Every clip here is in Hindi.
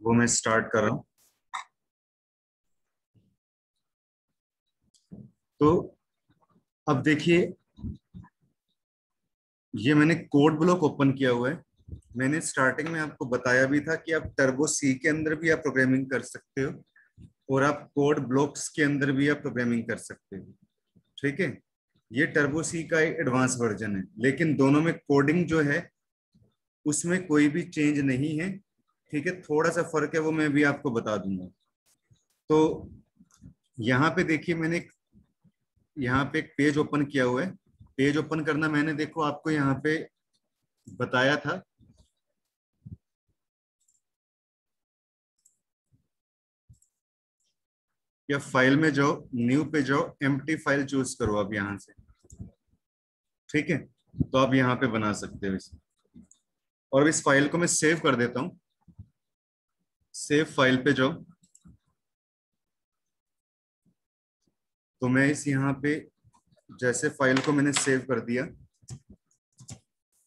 वो मैं स्टार्ट कर रहा हूँ। तो अब देखिए, ये मैंने कोड ब्लॉक ओपन किया हुआ है। मैंने स्टार्टिंग में आपको बताया भी था कि आप टर्बो सी के अंदर भी आप प्रोग्रामिंग कर सकते हो और आप कोड ब्लॉक्स के अंदर भी आप प्रोग्रामिंग कर सकते हो। ठीक है, ये टर्बो सी का एक एडवांस वर्जन है, लेकिन दोनों में कोडिंग जो है उसमें कोई भी चेंज नहीं है। ठीक है, थोड़ा सा फर्क है, वो मैं भी आपको बता दूंगा। तो यहाँ पे देखिए, यहाँ पे एक पेज ओपन किया हुआ है। पेज ओपन करना मैंने, देखो, आपको यहाँ पे बताया था। या फाइल में जाओ, न्यू पे जाओ, एम्प्टी फाइल चूज करो अब यहाँ से। ठीक है, तो आप यहाँ पे बना सकते हो इसे। और इस फाइल को मैं सेव कर देता हूँ। सेव फाइल पे जाओ। तो मैं इस यहाँ पे जैसे फाइल को मैंने सेव कर दिया,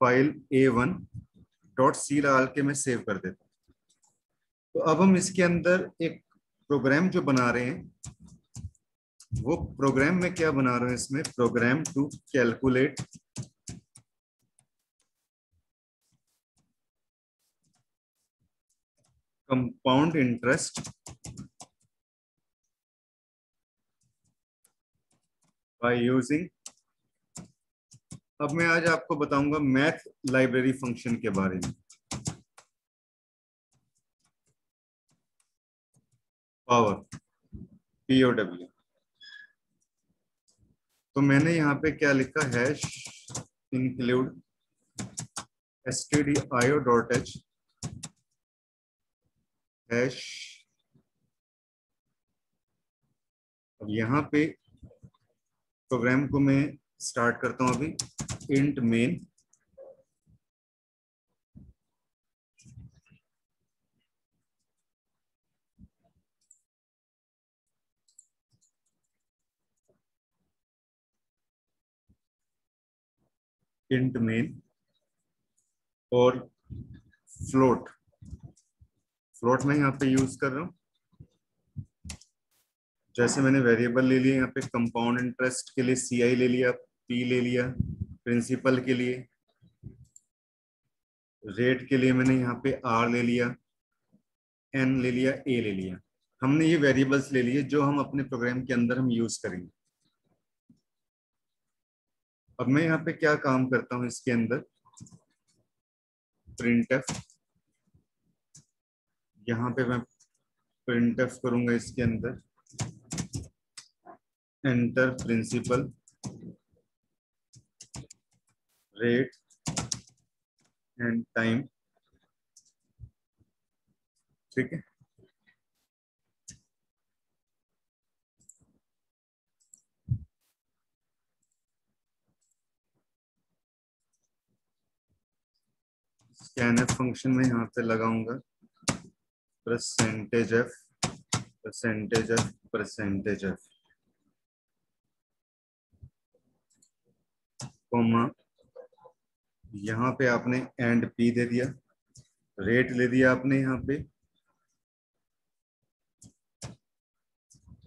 फाइल A1.c डाल के मैं सेव कर देता हूँ। तो अब हम इसके अंदर एक प्रोग्राम जो बना रहे हैं, वो प्रोग्राम में क्या बना रहे हैं, इसमें program to calculate compound interest by using. अब मैं आज आपको बताऊंगा मैथ लाइब्रेरी फंक्शन के बारे में। Power, POW। तो मैंने यहाँ पे क्या लिखा, हैश इंक्लूड stdio.h हैश। अब यहाँ पे प्रोग्राम को मैं स्टार्ट करता हूँ अभी। इंट मेन, इंट मेन और फ्लोट। फ्लोट मैं यहाँ पे यूज कर रहा हूँ। जैसे मैंने वेरिएबल ले लिया यहाँ पे, कंपाउंड इंटरेस्ट के लिए CI ले लिया, P ले लिया, प्रिंसिपल के लिए, रेट के लिए मैंने यहाँ पे R ले लिया, N ले लिया, A ले लिया। हमने ये वेरिएबल्स ले लिए जो हम अपने प्रोग्राम के अंदर हम यूज करेंगे। अब मैं यहाँ पे क्या काम करता हूँ इसके अंदर, प्रिंटफ। यहाँ पे मैं प्रिंटफ करूंगा इसके अंदर, enter principal, rate and time. ठीक है, स्कैनफ फंक्शन में यहाँ पे लगाऊंगा percentage F, percentage F, percentage F, comma, यहाँ पे आपने एंड P दे दिया, रेट ले दिया आपने यहाँ पे,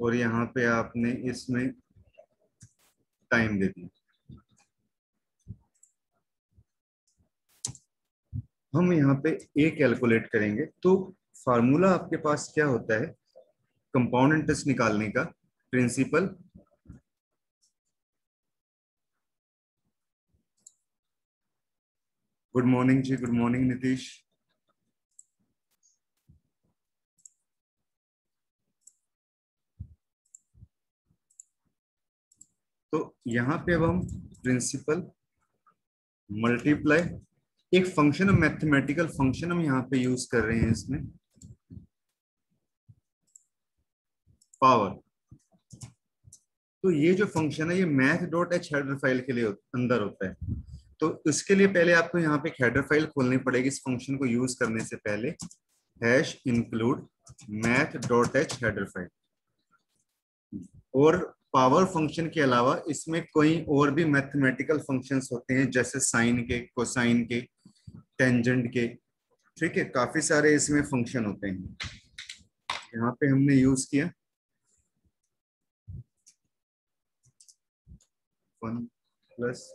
और यहाँ पे आपने इसमें टाइम दे दिया। हम यहाँ पे A कैलकुलेट करेंगे। तो फार्मूला आपके पास क्या होता है कंपाउंड इंटरेस्ट निकालने का, प्रिंसिपल गुड मॉर्निंग जी, गुड मॉर्निंग नीतीश। तो यहाँ पे अब हम प्रिंसिपल मल्टीप्लाई, एक फंक्शन, मैथमेटिकल फंक्शन हम यहाँ पे यूज कर रहे हैं इसमें, पावर। तो ये जो फंक्शन है ये math.h हेडर फाइल के लिए अंदर होता है। तो इसके लिए पहले आपको यहाँ पे एक हेडर फाइल खोलनी पड़ेगी इस फंक्शन को यूज करने से पहले, hash include math.h header file. और पावर फंक्शन के अलावा इसमें कोई और भी मैथमेटिकल फंक्शंस होते हैं, जैसे साइन के, कोसाइन के, टेंजेंट के। ठीक है, काफी सारे इसमें फंक्शन होते हैं। यहाँ पे हमने यूज किया 1 +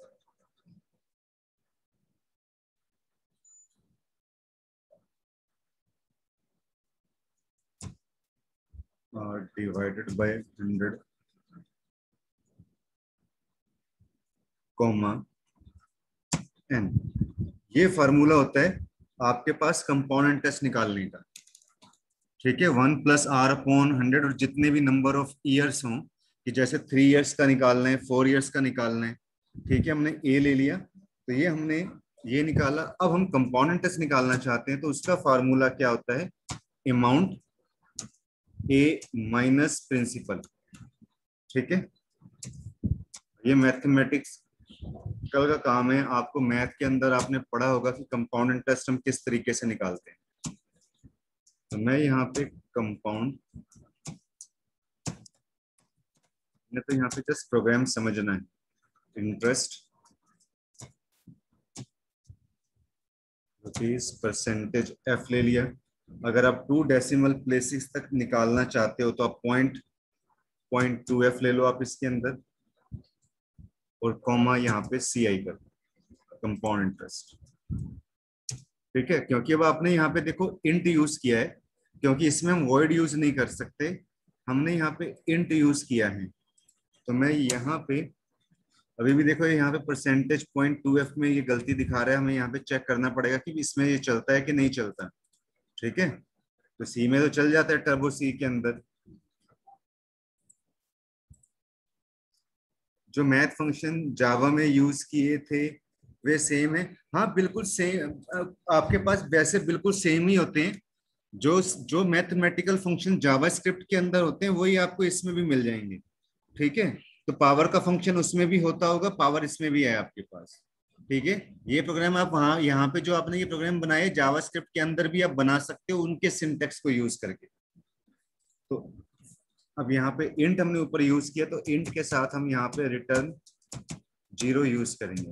डिवाइडेड बाय 100 कॉमा n। ये फार्मूला होता है आपके पास कंपाउंड इंटरेस्ट निकालने का। ठीक है, 1 + r/100, और जितने भी नंबर ऑफ ईयर्स हों, कि जैसे 3 इयर्स का निकालना है, 4 इयर्स का निकालना है। ठीक है, हमने ए ले लिया, तो ये हमने ये निकाला। अब हम कंपाउंड इंटरेस्ट निकालना चाहते हैं, तो उसका फार्मूला क्या होता है? अमाउंट ए माइनस प्रिंसिपल। ठीक है, ये मैथमेटिक्स कल का काम है। आपको मैथ के अंदर आपने पढ़ा होगा कि कंपाउंड इंटरेस्ट हम किस तरीके से निकालते हैं। तो मैं यहाँ पे कंपाउंड, तो यहाँ पे जस्ट प्रोग्राम समझना है। इंटरेस्ट रुपीज परसेंटेज एफ ले लिया। अगर आप 2 डेसिमल प्लेसेस तक निकालना चाहते हो तो आप 0.2f ले लो आप इसके अंदर, और कॉमा यहाँ पे CI कर, कंपाउंड इंटरेस्ट। ठीक है, क्योंकि अब आपने यहाँ पे देखो इंट यूज किया है, क्योंकि इसमें हम वॉइड यूज नहीं कर सकते, हमने यहाँ पे इंट यूज किया है। तो मैं यहाँ पे अभी भी देखो यहाँ पे परसेंटेज 0.2f में ये गलती दिखा रहा है, हमें यहाँ पे चेक करना पड़ेगा कि इसमें ये चलता है कि नहीं चलता। ठीक है, तो सी में तो चल जाता है, टर्बो सी के अंदर। जो मैथ फंक्शन जावा में यूज किए थे वे सेम है। हाँ बिल्कुल सेम, आपके पास वैसे बिल्कुल सेम ही होते हैं। जो जो मैथमेटिकल फंक्शन जावास्क्रिप्ट के अंदर होते हैं वही आपको इसमें भी मिल जाएंगे। ठीक है, तो पावर का फंक्शन उसमें भी होता होगा, पावर इसमें भी है आपके पास। ठीक है, ये प्रोग्राम आप वहां यहाँ पे जो आपने ये प्रोग्राम बनाए जावास्क्रिप्ट के अंदर भी आप बना सकते हो उनके सिंटेक्स को यूज करके। तो अब यहाँ पे इंट हमने ऊपर यूज किया, तो इंट के साथ हम यहाँ पे रिटर्न 0 यूज करेंगे।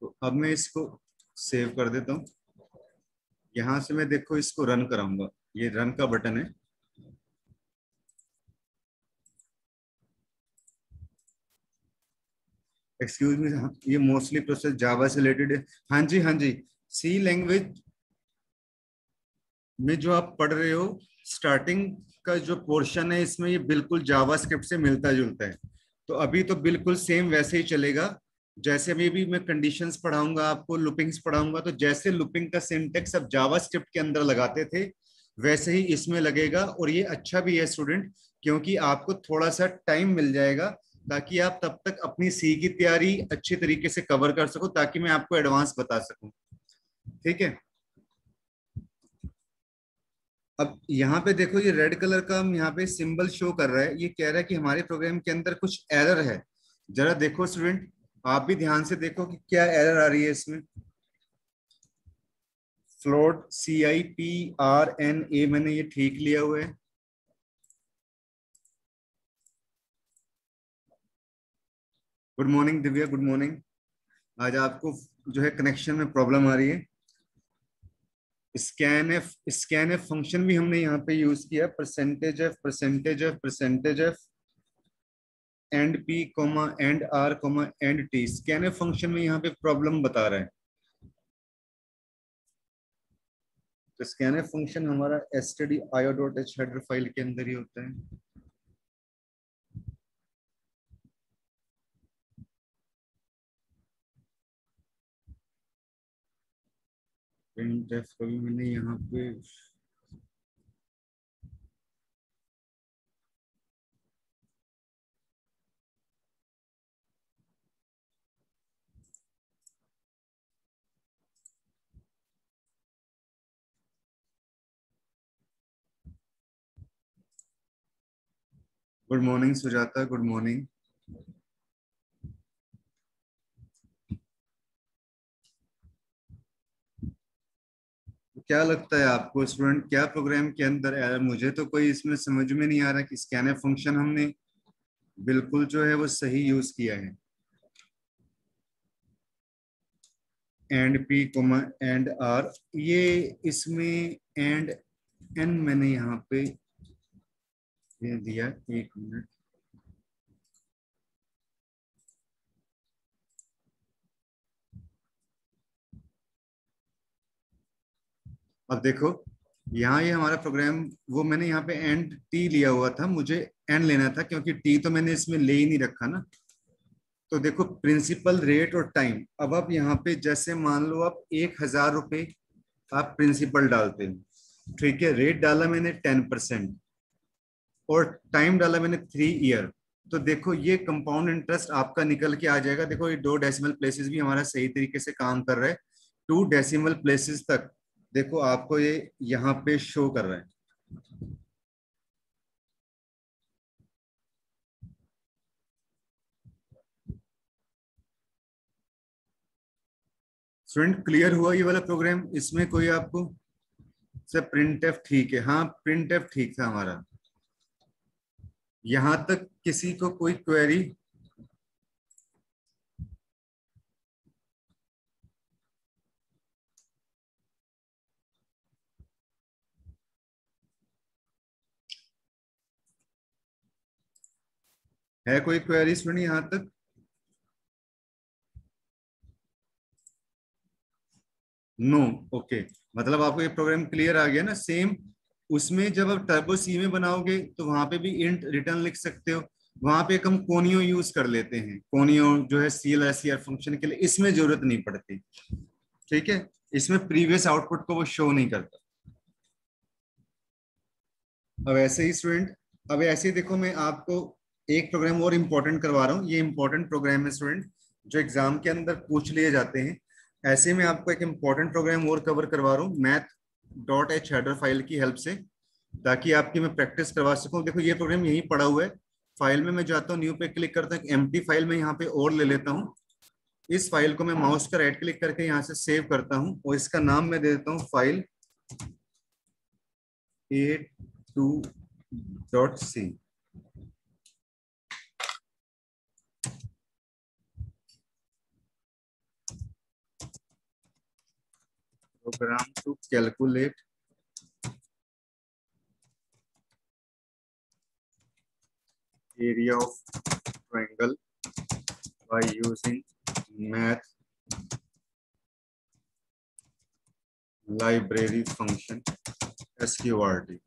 तो अब मैं इसको सेव कर देता हूँ। यहां से मैं देखो इसको रन कराऊंगा, ये रन का बटन है। एक्सक्यूज मी, ये मोस्टली प्रोसेस जावा से रिलेटेड है। हाँ जी हाँ जी, सी लैंग्वेज में जो आप पढ़ रहे हो स्टार्टिंग का जो पोर्शन है इसमें ये बिल्कुल जावास्क्रिप्ट से मिलता जुलता है। तो अभी तो बिल्कुल सेम वैसे ही चलेगा, जैसे अभी भी मैं कंडीशंस पढ़ाऊंगा आपको, लूपिंग्स पढ़ाऊंगा, तो जैसे लूपिंग का सिंटेक्स अब जावास्क्रिप्ट के अंदर लगाते थे वैसे ही इसमें लगेगा। और ये अच्छा भी है स्टूडेंट, क्योंकि आपको थोड़ा सा टाइम मिल जाएगा ताकि आप तब तक अपनी सी की तैयारी अच्छे तरीके से कवर कर सको, ताकि मैं आपको एडवांस बता सकूं। ठीक है, अब यहाँ पे देखो ये रेड कलर का हम यहाँ पे सिंबल शो कर रहा है, ये कह रहा है कि हमारे प्रोग्राम के अंदर कुछ एरर है। जरा देखो स्टूडेंट, आप भी ध्यान से देखो कि क्या एरर आ रही है इसमें। फ्लोट CIPRNA मैंने ये ठीक लिया हुआ है। Good morning Divya, good morning. आज आपको जो है कनेक्शन में प्रॉब्लम आ रही है। स्कैन एफ फंक्शन भी हमने यहाँ पे यूज किया, percentage F and P comma and R comma and T. Scan F function में यहाँ पे प्रॉब्लम बता रहा है। तो स्कैन एफ फंक्शन हमारा stdio.h हेडर फाइल के अंदर ही होता है। प्रिंटफ कभी मैंने यहाँ पे good morning Sujata, good morning. क्या लगता है आपको स्टूडेंट, क्या प्रोग्राम के अंदर एरर? मुझे तो कोई इसमें समझ में नहीं आ रहा कि स्कैनर फंक्शन हमने बिल्कुल जो है वो सही यूज किया है। And P comma and R, ये इसमें एंड एन मैंने यहाँ पे ये दिया। एक मिनट, अब देखो यहाँ ये हमारा प्रोग्राम, वो मैंने यहाँ पे एंड टी लिया हुआ था, मुझे एंड लेना था क्योंकि टी तो मैंने इसमें ले ही नहीं रखा ना। तो देखो प्रिंसिपल रेट और टाइम, अब आप यहाँ पे जैसे मान लो आप 1,000 रुपये आप प्रिंसिपल डालते हो, ठीक है, रेट डाला मैंने 10% और टाइम डाला मैंने 3 ईयर। तो देखो ये कंपाउंड इंटरेस्ट आपका निकल के आ जाएगा। देखो ये 2 डेसिमल प्लेसेस भी हमारा सही तरीके से काम कर रहा है, 2 डेसिमल प्लेसेस तक देखो आपको ये यहाँ पे शो कर रहा है। स्टूडेंट क्लियर हुआ ये वाला प्रोग्राम? इसमें कोई आपको सर प्रिंट एफ ठीक है, हाँ प्रिंट एफ ठीक था हमारा, यहां तक किसी को कोई क्वेरी? है कोई क्वेरी स्टूडेंट यहां तक? नो, ओके, मतलब आपको ये प्रोग्राम क्लियर आ गया ना। सेम उसमें जब आप टर्बो सी में बनाओगे तो वहां पे भी इंट रिटर्न लिख सकते हो, वहां पे एक हम कोनियो यूज कर लेते हैं, कोनियो जो है C L S C R function के लिए, इसमें जरूरत नहीं पड़ती, ठीक है, इसमें प्रीवियस आउटपुट को वो शो नहीं करता। अब ऐसे ही स्टूडेंट, अब ऐसे ही देखो मैं आपको एक प्रोग्राम और इम्पोर्टेंट करवा रहा हूँ, ये इंपॉर्टेंट प्रोग्राम है स्टूडेंट, जो एग्जाम के अंदर पूछ लिए जाते हैं। ऐसे में आपको एक इम्पॉर्टेंट प्रोग्राम और कवर करवा रहा हूँ मैथ.h हेडर फाइल की हेल्प से, ताकि आपकी मैं प्रैक्टिस करवा सकूं। देखो ये प्रोग्राम यहीं पड़ा हुआ है, फाइल में मैं जाता हूँ, न्यू पे क्लिक करता हूँ, एम्प्टी फाइल में यहाँ पे और ले लेता हूँ, इस फाइल को मैं माउस का राइट क्लिक करके यहाँ से सेव करता हूँ और इसका नाम मैं दे देता हूँ file A2.c। program to calculate area of triangle by using math library function sqrt।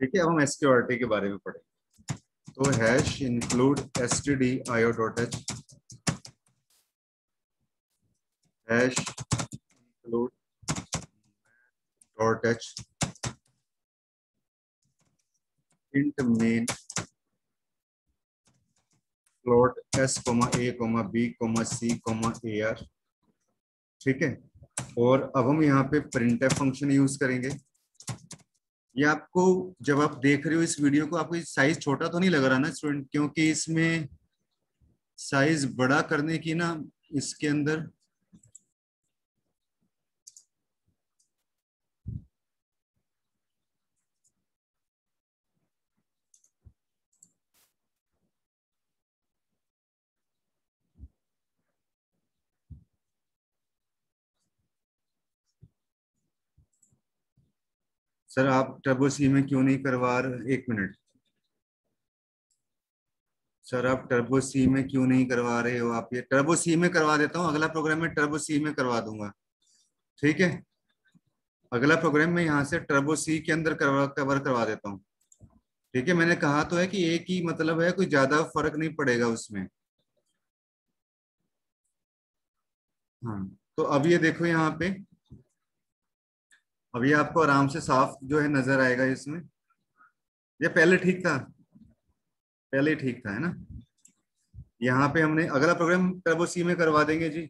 ठीक है, अब हम sqrt के बारे में पढ़ेंगे। तो hash include stdio.h, hash include .h, int main plot s, a, b, c, ar, ठीक है। और अब हम यहाँ पे printf फंक्शन यूज करेंगे। ये आपको जब आप देख रहे हो इस वीडियो को, आपको साइज छोटा तो नहीं लग रहा ना स्टूडेंट? क्योंकि इसमें साइज बड़ा करने की ना इसके अंदर, सर आप टर्बो सी में क्यों नहीं करवा रहे? एक मिनट सर, आप टर्बो सी में क्यों नहीं करवा रहे हो? आप ये टर्बो सी में करवा देता हूँ, अगला प्रोग्राम में टर्बो सी में करवा दूंगा, ठीक है। अगला प्रोग्राम में यहाँ से टर्बो सी के अंदर कवर करवा देता हूँ, ठीक है। मैंने कहा तो है कि एक ही मतलब है, कोई ज्यादा फर्क नहीं पड़ेगा उसमें। हाँ, तो अब ये देखो यहाँ पे, अब ये आपको आराम से साफ जो है नजर आएगा इसमें। ये पहले ठीक था, पहले ही ठीक था, है ना। यहाँ पे हमने अगला प्रोग्राम टर्बो सी में करवा देंगे जी।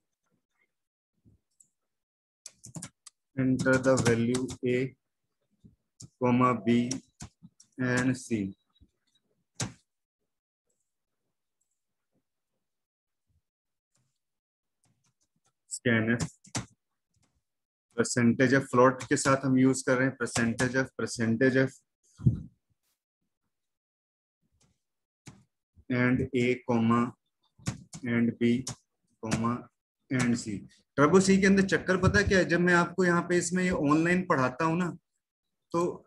Enter the value a, b and c। Scanf percentage of float के साथ हम यूज कर रहे हैं, percentage of and a, and b, and c। Turbo C के अंदर चक्कर पता है क्या है, जब मैं आपको यहाँ पे इसमें ये ऑनलाइन पढ़ाता हूँ ना, तो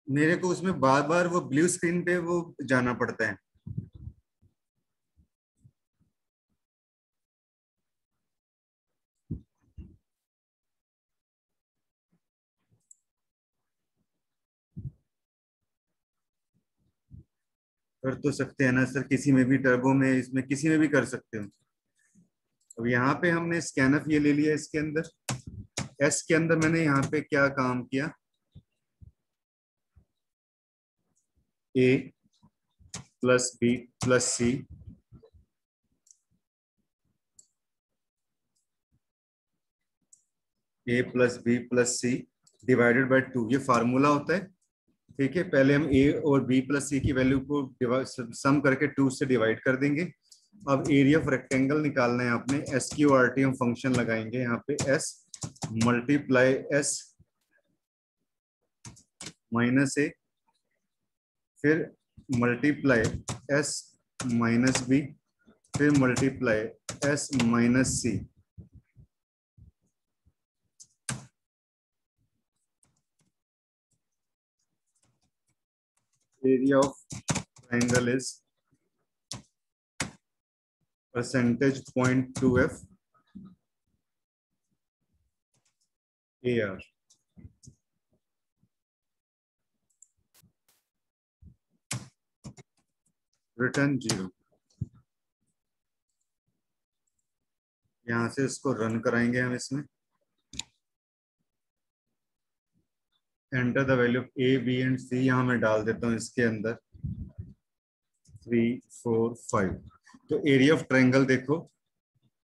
मेरे को उसमें बार बार वो ब्लू स्क्रीन पे वो जाना पड़ता है। कर तो सकते हैं ना सर, किसी में भी टर्बो में, इसमें किसी में भी कर सकते हो। अब यहाँ पे हमने स्कैनफ ये ले लिया, इसके अंदर एस के अंदर मैंने यहाँ पे क्या काम किया, A plus B plus C, A plus B plus C divided by 2, ये फार्मूला होता है। ठीक है, पहले हम ए और बी प्लस सी की वैल्यू को सम करके 2 से डिवाइड कर देंगे। अब एरिया ऑफ रेक्टेंगल निकालना है आपने, एस क्यू आर टी हम फंक्शन लगाएंगे यहाँ पे, S multiply S minus A, फिर मल्टीप्लाई एस माइनस बी, फिर multiply S minus C. Area of triangle is percentage point 2f AR। Return 0। यहां से इसको रन कराएंगे हम इसमें, enter the value of A B and C, यहां मैं डाल देता हूं इसके अंदर 3 4 5। तो एरिया ऑफ ट्रायंगल देखो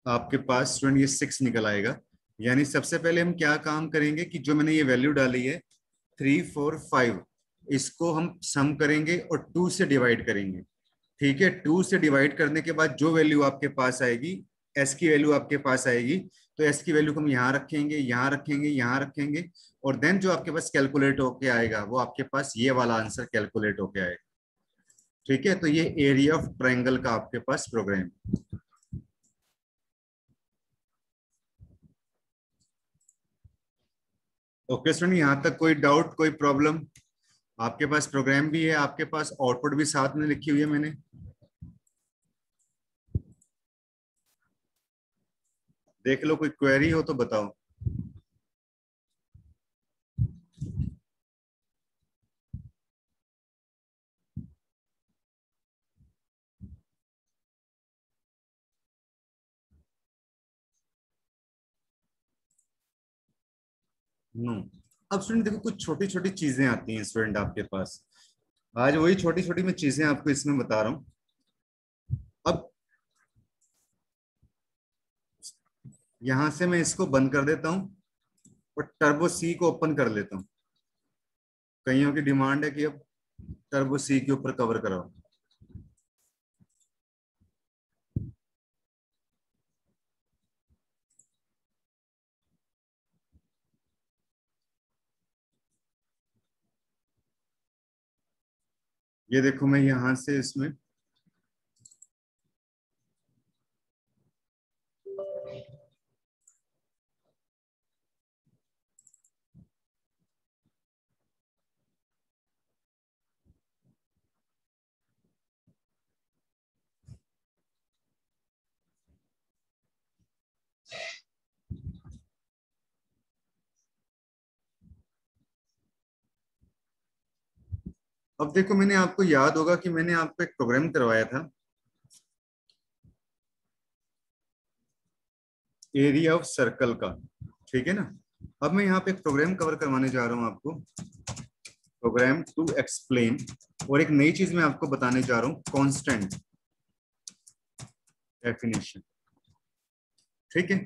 आपके पास स्टूडेंट ये 6 निकल आएगा। यानी सबसे पहले हम क्या काम करेंगे कि जो मैंने ये वैल्यू डाली है 3 4 5, इसको हम सम करेंगे और 2 से डिवाइड करेंगे। ठीक है, 2 से डिवाइड करने के बाद जो वैल्यू आपके पास आएगी, एस की वैल्यू आपके पास आएगी, तो एस की वैल्यू को हम यहाँ रखेंगे, यहाँ रखेंगे, यहाँ रखेंगे, और देन जो आपके पास कैलकुलेट होके आएगा वो आपके पास ये वाला आंसर कैलकुलेट होके आएगा। ठीक है, तो ये एरिया ऑफ ट्रायंगल का आपके पास प्रोग्राम। ओके स्टूडेंट, यहाँ तक कोई डाउट, कोई प्रॉब्लम? आपके पास प्रोग्राम भी है, आपके पास आउटपुट भी साथ में लिखी हुई है मैंने। देख लो, कोई क्वेरी हो तो बताओ। नो, अब स्टूडेंट देखो, कुछ छोटी छोटी चीजें आती हैं स्टूडेंट आपके पास, आज वही छोटी छोटी मैं चीजें आपको इसमें बता रहा हूँ। अब यहां से मैं इसको बंद कर देता हूँ और टर्बो सी को ओपन कर लेता हूँ। कईयों की डिमांड है कि अब टर्बो सी के ऊपर कवर कराओ। ये देखो, मैं यहां से इसमें अब देखो, मैंने आपको याद होगा कि मैंने आपको एक प्रोग्राम करवाया था, एरिया ऑफ सर्कल का। ठीक है ना, अब मैं यहाँ पे एक प्रोग्राम कवर करवाने जा रहा हूँ आपको, प्रोग्राम टू एक्सप्लेन, और एक नई चीज मैं आपको बताने जा रहा हूँ, कांस्टेंट डेफिनेशन। ठीक है,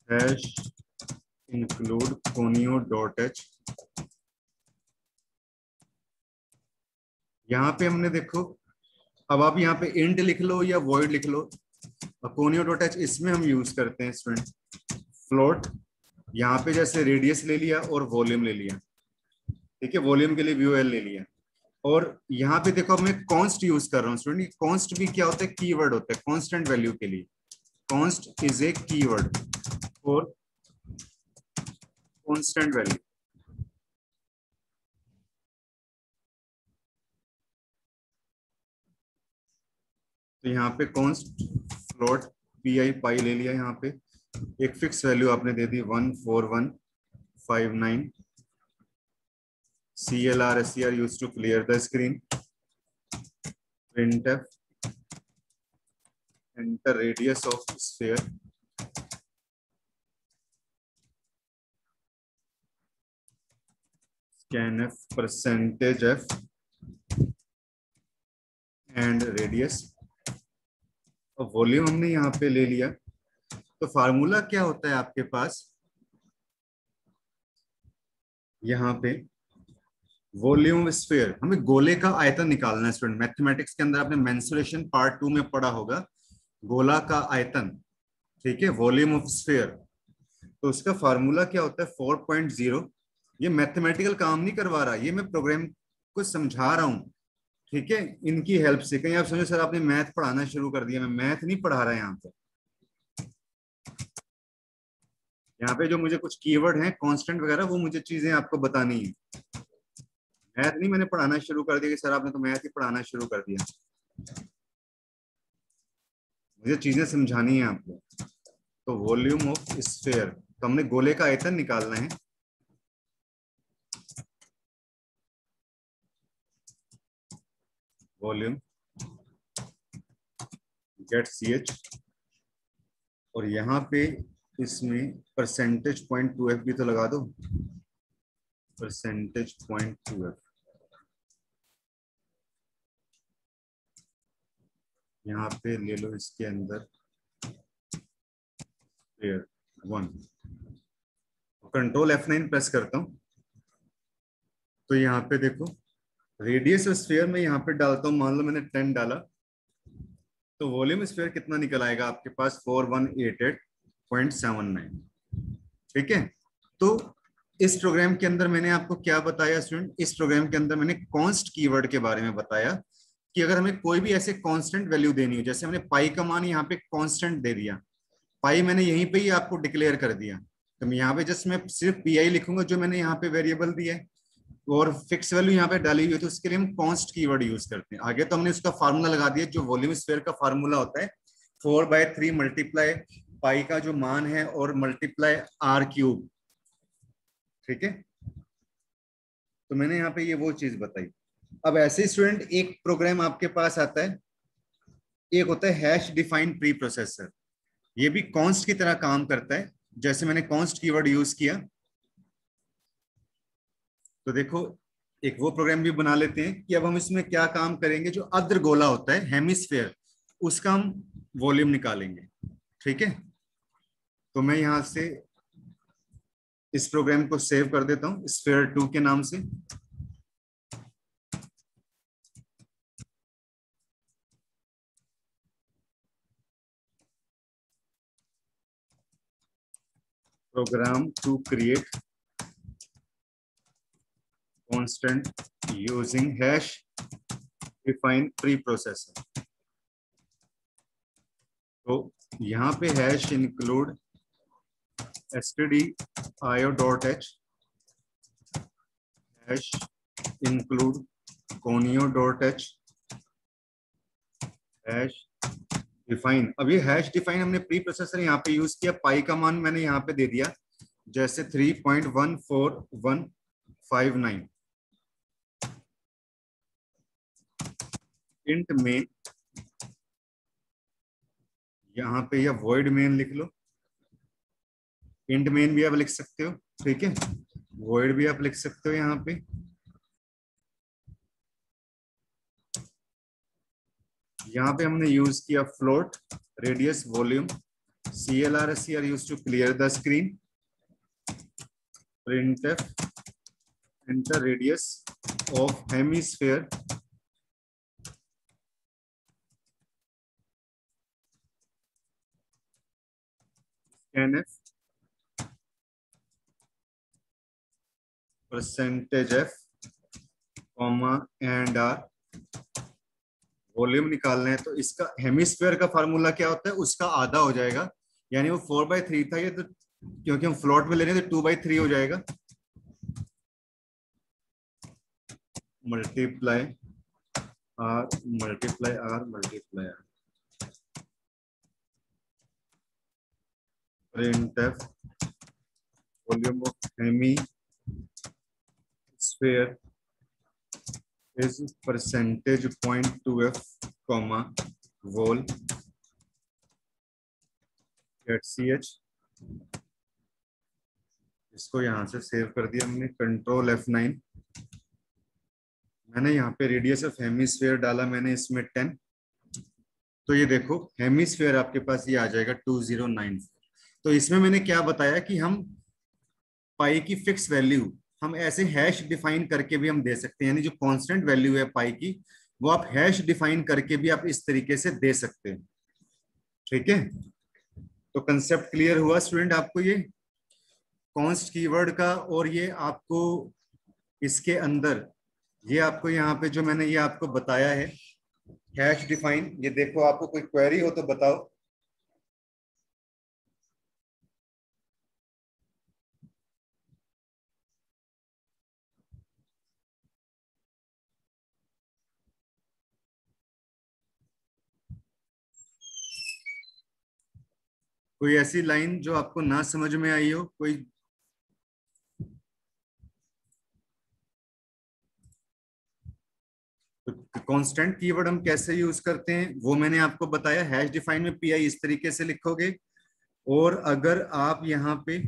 hash include conio dot H. यहाँ पे हमने देखो, अब आप यहाँ पे इंट लिख लो या वॉइड लिख लो, conio डॉट एच इसमें हम यूज करते हैं स्टूडेंट फ्लोट, यहाँ पे जैसे रेडियस ले लिया और वॉल्यूम ले लिया, ठीक है, वॉल्यूम के लिए VOL ले लिया। और यहाँ पे देखो अब मैं कॉन्स्ट यूज कर रहा हूँ स्टूडेंट। कॉन्स्ट भी क्या होता है, कीवर्ड होता है कांस्टेंट वैल्यू के लिए। Const is a keyword for constant value. तो यहाँ पे कॉन्स्ट फ्लोट PI पाई ले लिया। यहाँ पे एक फिक्स वैल्यू आपने दे दी 14159। CLR SCR use to clear the screen. printf enter radius of sphere, scanf percentage f and radius. और वॉल्यूम हमने यहाँ पे ले लिया। तो फार्मूला क्या होता है आपके पास यहाँ पे, वॉल्यूम स्फीयर, हमें गोले का आयतन निकालना है स्टूडेंट। मैथमेटिक्स के अंदर आपने मेंसुरेशन पार्ट 2 में पढ़ा होगा, गोला का आयतन, ठीक है, वॉल्यूम ऑफ स्फीयर। तो उसका फार्मूला क्या होता है 4.0। ये मैथमेटिकल काम नहीं करवा रहा, ये मैं प्रोग्राम को समझा रहा हूँ, ठीक है, इनकी हेल्प से। कहीं आप समझो सर आपने मैथ पढ़ाना शुरू कर दिया, मैं मैथ नहीं पढ़ा रहा यहाँ पे। यहाँ पे जो मुझे कुछ कीवर्ड हैं कांस्टेंट वगैरह, वो मुझे चीजें आपको बतानी है। मैथ नहीं मैंने पढ़ाना शुरू कर दिया कि सर आपने तो मैथ ही पढ़ाना शुरू कर दिया, मुझे चीजें समझानी है आपको। तो वॉल्यूम ऑफ स्फीयर, तो हमने गोले का आयतन निकालना है। वॉल्यूम गेट CH, और यहाँ पे इसमें %.2f भी तो लगा दो, %.2f। यहाँ पे ले लो इसके अंदर स्फीयर 1, कंट्रोल F9 प्रेस करता हूँ। तो यहाँ पे देखो रेडियस ऑफ स्फीयर में यहाँ पे डालता हूँ, मान लो मैंने 10 डाला, तो वॉल्यूम स्फीयर कितना निकल आएगा आपके पास 4188.79, ठीक है। तो इस प्रोग्राम के अंदर मैंने आपको क्या बताया स्टूडेंट, इस प्रोग्राम के अंदर मैंने कॉन्स्ट कीवर्ड के बारे में बताया कि अगर हमें कोई भी ऐसे कांस्टेंट वैल्यू देनी हो, जैसे हमने पाई का मान यहाँ पे कांस्टेंट दे दिया, पाई मैंने यहीं पे ही आपको डिक्लेयर कर दिया, तो मैं यहाँ पे जस्ट मैं सिर्फ PI लिखूंगा जो मैंने यहाँ पे वेरिएबल दिया है, और फिक्स वैल्यू यहाँ पे डाली हुई है, तो उसके लिए हम कॉन्स्ट कीवर्ड यूज करते हैं। आगे तो हमने उसका फार्मूला लगा दिया, जो वॉल्यूम स्फीयर का फार्मूला होता है 4/3 मल्टीप्लाई पाई का जो मान है और मल्टीप्लाई R³, ठीक है। तो मैंने यहाँ पे ये वो चीज बताई। अब ऐसे स्टूडेंट एक प्रोग्राम आपके पास आता है, एक होता है हैश डिफाइंड प्री प्रोसेसर। ये भी कॉन्स्ट की तरह काम करता है, जैसे मैंने कॉन्स्ट कीवर्ड यूज किया। तो देखो एक वो प्रोग्राम भी बना लेते हैं कि अब हम इसमें क्या काम करेंगे, जो अर्ध गोला होता है हेमिस्फेयर, उसका हम वॉल्यूम निकालेंगे, ठीक है। तो मैं यहां से इस प्रोग्राम को सेव कर देता हूं स्फीयर 2 के नाम से। Program to create constant using hash define preprocessor. तो यहाँ पे hash include stdio.h, hash include conio.h, hash define. अब ये हैश डिफाइन हमने प्री प्रोसेसर यहाँ पे यूज किया, पाई का मान मैंने यहाँ पे दे दिया जैसे 3.14159। इंट मेन, यहाँ पे या वॉइड मेन लिख लो, इंट मेन भी आप लिख सकते हो, ठीक है, वॉइड भी आप लिख सकते हो। यहाँ पे हमने यूज किया float radius volume, CLR SCR use to clear the screen, printf enter radius of hemisphere, scanf percentage F comma and R, volume निकालना है तो इसका हेमिस्फेयर का फार्मूला क्या होता है, उसका आधा हो जाएगा, यानी वो 4/3 था ये, तो क्योंकि हम फ्लोट में ले रहे हैं तो 2/3 हो जाएगा, multiply R multiply R multiply R, printf volume of hemisphere is percentage point 2f comma vol at ch। इसको यहां से सेव कर दिया हमने, कंट्रोल F9। मैंने यहाँ पे रेडियस ऑफ हेमिस्फेयर डाला मैंने इसमें 10, तो ये देखो हेमिस्फेयर आपके पास ये आ जाएगा 2094। तो इसमें मैंने क्या बताया कि हम पाई की फिक्स वैल्यू हम ऐसे हैश डिफाइन करके भी हम दे सकते हैं, यानी जो कांस्टेंट वैल्यू है पाई की वो आप हैश डिफाइन करके भी आप इस तरीके से दे सकते हैं। ठीक है, तो कंसेप्ट क्लियर हुआ स्टूडेंट आपको, ये कॉन्स्ट कीवर्ड का, और ये आपको इसके अंदर ये आपको यहाँ पे जो मैंने ये आपको बताया है हैश डिफाइन, ये देखो आपको कोई क्वेरी हो तो बताओ। कोई ऐसी लाइन जो आपको ना समझ में आई हो, कोई कांस्टेंट कीवर्ड हम कैसे यूज करते हैं वो मैंने आपको बताया, हैश डिफाइन में पी आई इस तरीके से लिखोगे, और अगर आप यहाँ पे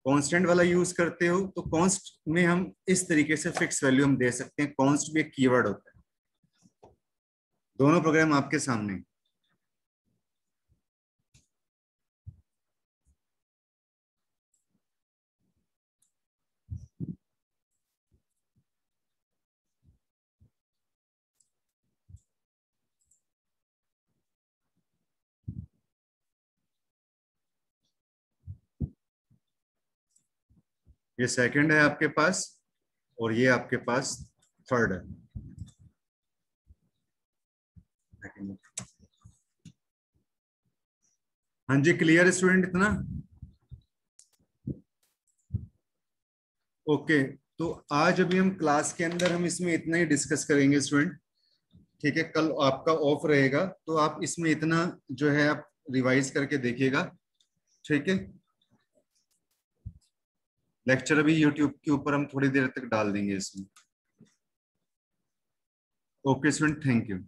कांस्टेंट वाला यूज करते हो तो कॉन्स्ट में हम इस तरीके से फिक्स वैल्यू हम दे सकते हैं, कॉन्स्ट भी एक कीवर्ड होता है। दोनों प्रोग्राम आपके सामने। ये सेकंड है आपके पास और ये आपके पास थर्ड है। हाँ जी, क्लियर स्टूडेंट इतना? ओके, तो आज अभी हम क्लास के अंदर हम इसमें इतना ही डिस्कस करेंगे स्टूडेंट। ठीक है, कल आपका ऑफ रहेगा तो आप इसमें इतना जो है आप रिवाइज करके देखिएगा। ठीक है, लेक्चर अभी यूट्यूब के ऊपर हम थोड़ी देर तक डाल देंगे इसमें। Okay student, thank you.